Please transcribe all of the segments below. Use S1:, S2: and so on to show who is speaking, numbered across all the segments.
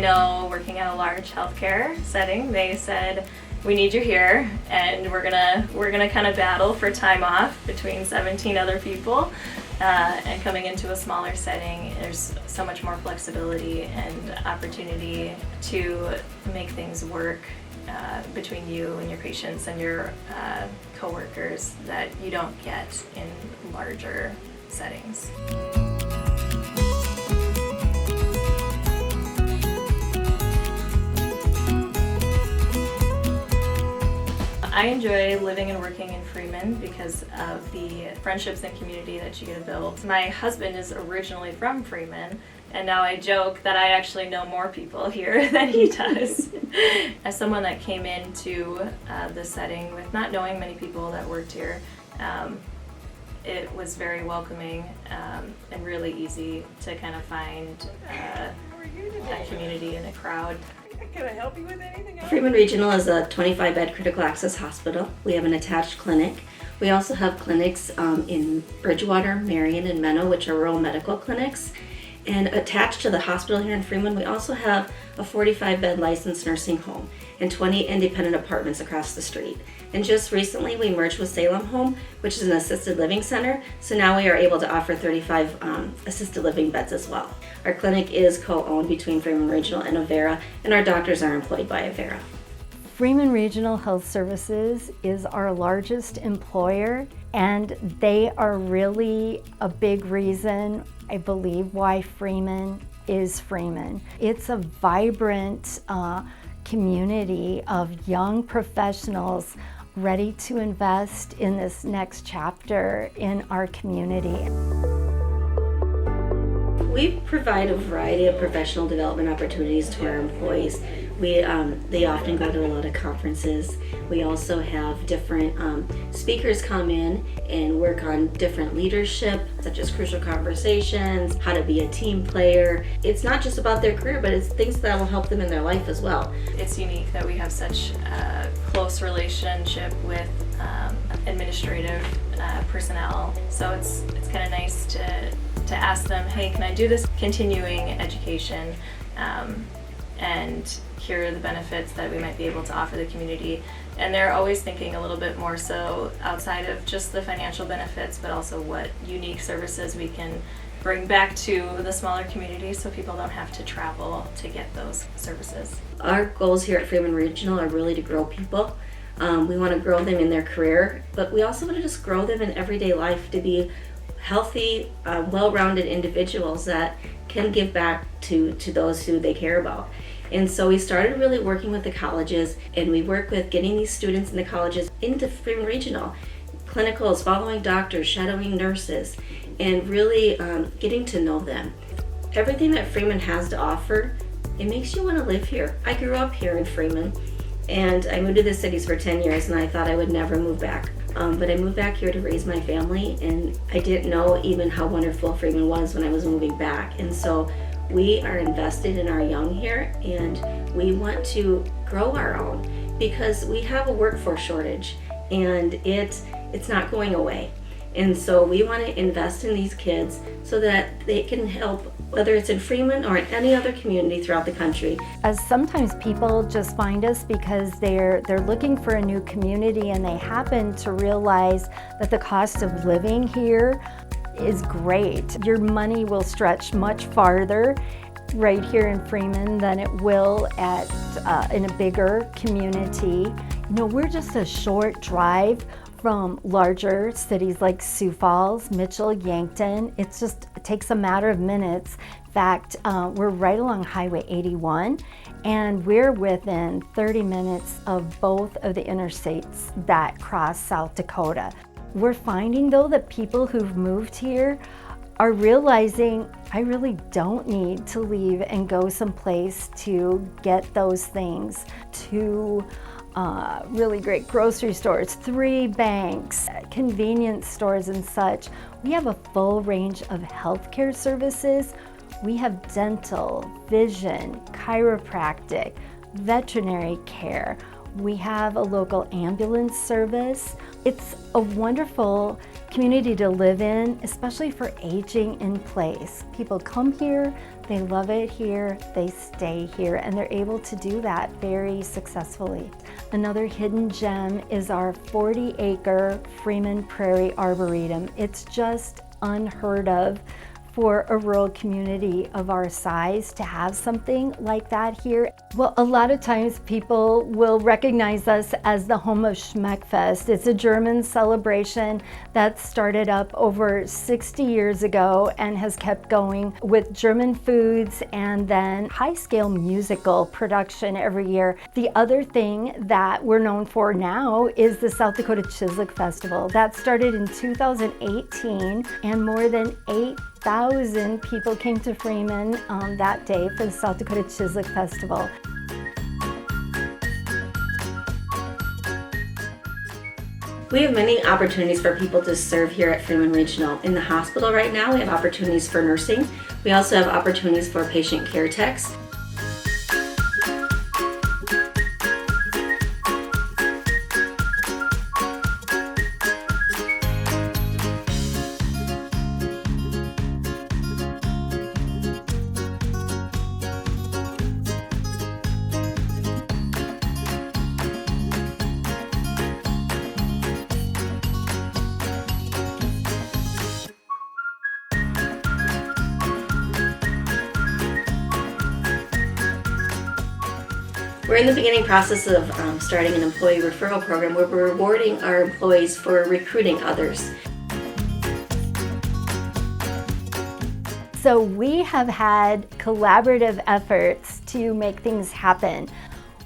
S1: know working in a large healthcare setting, they said, we need you here, and we're gonna kind of battle for time off between 17 other people. And coming into a smaller setting, there's so much more flexibility and opportunity to make things work between you and your patients and your coworkers that you don't get in larger settings. I enjoy living and working in Freeman because of the friendships and community that you get to build. My husband is originally from Freeman, and now I joke that I actually know more people here than he does. As someone that came into the setting with not knowing many people that worked here, it was very welcoming and really easy to kind of find a community and a crowd.
S2: Can I help you with anything else?
S3: Freeman Regional is a 25-bed critical access hospital. We have an attached clinic. We also have clinics in Bridgewater, Marion, and Menno, which are rural medical clinics. And attached to the hospital here in Freeman, we also have a 45-bed licensed nursing home and 20 independent apartments across the street. And just recently, we merged with Salem Home, which is an assisted living center. So now we are able to offer 35 assisted living beds as well. Our clinic is co-owned between Freeman Regional and Avera, and our doctors are employed by Avera.
S4: Freeman Regional Health Services is our largest employer, and they are really a big reason, I believe, why Freeman is Freeman. It's a vibrant community of young professionals ready to invest in this next chapter in our community.
S3: We provide a variety of professional development opportunities to our employees. They often go to a lot of conferences. We also have different speakers come in and work on different leadership, such as crucial conversations, how to be a team player. It's not just about their career, but it's things that will help them in their life as well.
S1: It's unique that we have such a close relationship with administrative personnel, so it's kind of nice to ask them, hey, can I do this continuing education and here are the benefits that we might be able to offer the community. And they're always thinking a little bit more so outside of just the financial benefits, but also what unique services we can bring back to the smaller community so people don't have to travel to get those services.
S3: Our goals here at Freeman Regional are really to grow people. We want to grow them in their career, but we also want to just grow them in everyday life to be healthy, well-rounded individuals that can give back to those who they care about. And so we started really working with the colleges, and we work with getting these students in the colleges into Freeman Regional. Clinicals, following doctors, shadowing nurses, and really getting to know them. Everything that Freeman has to offer, it makes you want to live here. I grew up here in Freeman, and I moved to the cities for 10 years, and I thought I would never move back. But I moved back here to raise my family, and I didn't know even how wonderful Freeman was when I was moving back. And so we are invested in our young here, and we want to grow our own because we have a workforce shortage, and it's not going away. And so we want to invest in these kids so that they can help, whether it's in Freeman or in any other community throughout the country.
S4: As sometimes people just find us because they're looking for a new community and they happen to realize that the cost of living here is great. Your money will stretch much farther right here in Freeman than it will in a bigger community. You know, we're just a short drive from larger cities like Sioux Falls, Mitchell, Yankton. It takes a matter of minutes. In fact, we're right along Highway 81, and we're within 30 minutes of both of the interstates that cross South Dakota. We're finding, though, that people who've moved here are realizing, I really don't need to leave and go someplace to get those things, to really great grocery stores, 3 banks, convenience stores and such. We have a full range of healthcare services. We have dental, vision, chiropractic, veterinary care. We have a local ambulance service. It's a wonderful community to live in, especially for aging in place. People come here, they love it here, they stay here, and they're able to do that very successfully. Another hidden gem is our 40-acre Freeman Prairie Arboretum. It's just unheard of for a rural community of our size to have something like that here. Well, a lot of times people will recognize us as the home of Schmeckfest. It's a German celebration that started up over 60 years ago and has kept going with German foods and then high-scale musical production every year. The other thing that we're known for now is the South Dakota Chislik Festival. That started in 2018, and more than 8,000 people came to Freeman that day for the South Dakota Chislik Festival.
S3: We have many opportunities for people to serve here at Freeman Regional. In the hospital right now, we have opportunities for nursing. We also have opportunities for patient care techs. We're in the beginning process of starting an employee referral program where we're rewarding our employees for recruiting others.
S4: So we have had collaborative efforts to make things happen.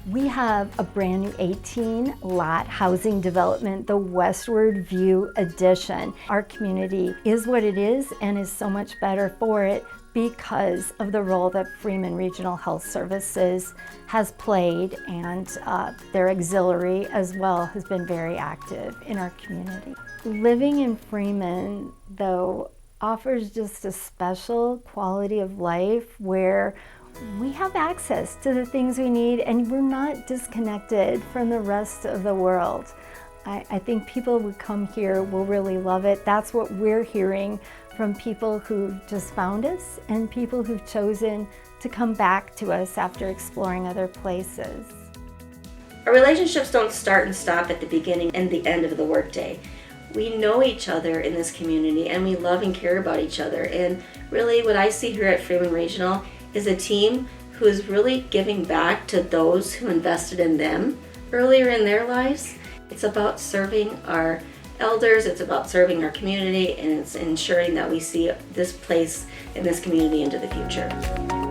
S4: We have a brand new 18-lot housing development, the Westward View Edition. Our community is what it is and is so much better for it because of the role that Freeman Regional Health Services has played, and their auxiliary as well has been very active in our community. Living in Freeman, though, offers just a special quality of life where we have access to the things we need and we're not disconnected from the rest of the world. I think people who come here will really love it. That's what we're hearing from people who just found us and people who've chosen to come back to us after exploring other places.
S3: Our relationships don't start and stop at the beginning and the end of the workday. We know each other in this community and we love and care about each other. And really what I see here at Freeman Regional is a team who is really giving back to those who invested in them earlier in their lives. It's about serving our elders, it's about serving our community, and it's ensuring that we see this place and this community into the future.